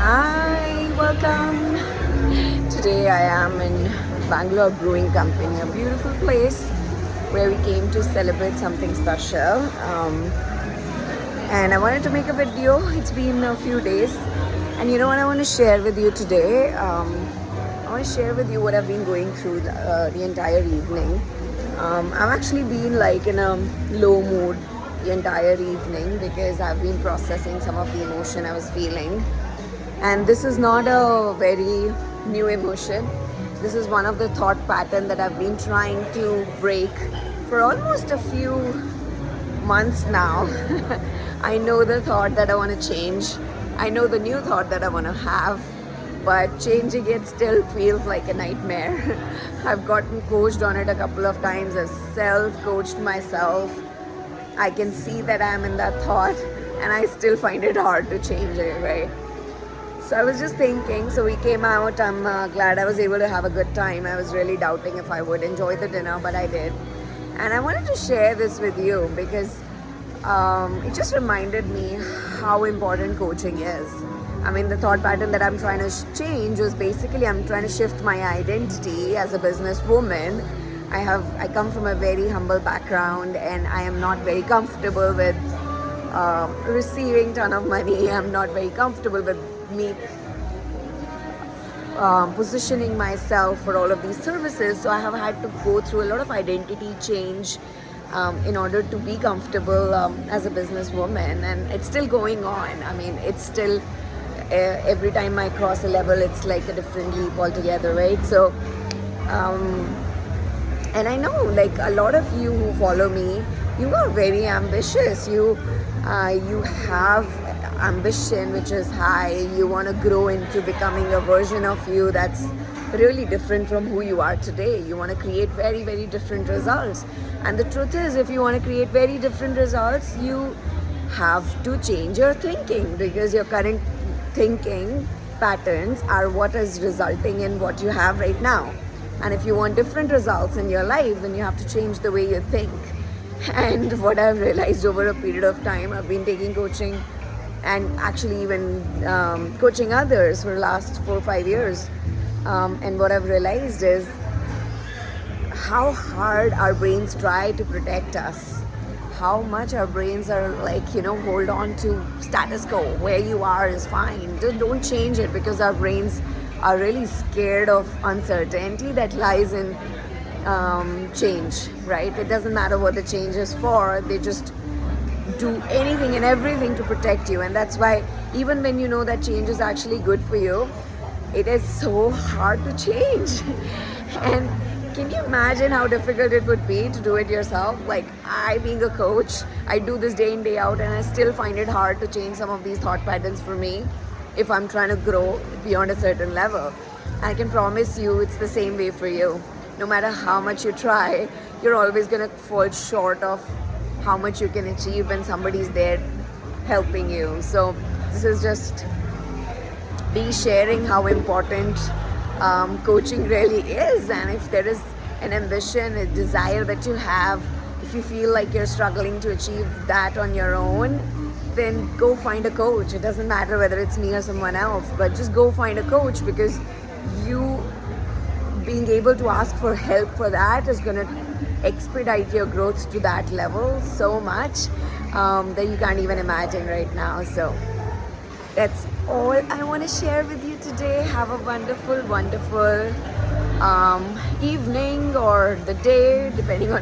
Hi, welcome. Today I am in Bangalore Brewing Company, a beautiful place where we came to celebrate something special. And I wanted to make a video. It's been a few days, and you know what I want to share with you today. I want to share with you what I've been going through the entire evening. I've actually been like in a low mood the entire evening because I've been processing some of the emotion I was feeling. And this is not a very new emotion. This is one of the thought pattern that I've been trying to break for almost a few months now. I know the thought that I want to change. I know the new thought that I want to have, but changing it still feels like a nightmare. I've gotten coached on it a couple of times. I've self-coached myself. I can see that I'm in that thought, and I still find it hard to change it, right? So I was just thinking, so we came out. I'm glad I was able to have a good time. I was really doubting if I would enjoy the dinner, but I did. And I wanted to share this with you because it just reminded me how important coaching is. I mean, the thought pattern that I'm trying to change was basically I'm trying to shift my identity as a businesswoman. I come from a very humble background, and I am not very comfortable with receiving ton of money. I'm not very comfortable with me positioning myself for all of these services. So I have had to go through a lot of identity change in order to be comfortable as a businesswoman, and it's still going on. I mean, it's still every time I cross a level, it's like a different leap altogether, right? So and I know, like, a lot of you who follow me, you are very ambitious. You have ambition which is high. You want to grow into becoming a version of you that's really different from who you are today. You want to create very, very different results. And the truth is, if you want to create very different results, you have to change your thinking, because your current thinking patterns are what is resulting in what you have right now. And if you want different results in your life, then you have to change the way you think. And what I've realized over a period of time, I've been taking coaching and actually even coaching others for the last 4 or 5 years. And what I've realized is how hard our brains try to protect us. How much our brains are like, hold on to status quo. Where you are is fine. Just don't change it, because our brains are really scared of uncertainty that lies in change, right? It doesn't matter what the change is for. They just do anything and everything to protect you. And that's why even when you know that change is actually good for you, it is so hard to change. And can you imagine how difficult it would be to do it yourself? Like, I, being a coach, I do this day in, day out, and I still find it hard to change some of these thought patterns for me if I'm trying to grow beyond a certain level. I can promise you it's the same way for you. No matter how much you try, you're always going to fall short of how much you can achieve when somebody's there helping you. So this is just me sharing how important coaching really is. And if there is an ambition, a desire that you have, if you feel like you're struggling to achieve that on your own, then go find a coach. It doesn't matter whether it's me or someone else, but just go find a coach, because you being able to ask for help for that is going to expedite your growth to that level so much that you can't even imagine right now. So that's all I want to share with you today. Have a wonderful, wonderful evening or the day, depending on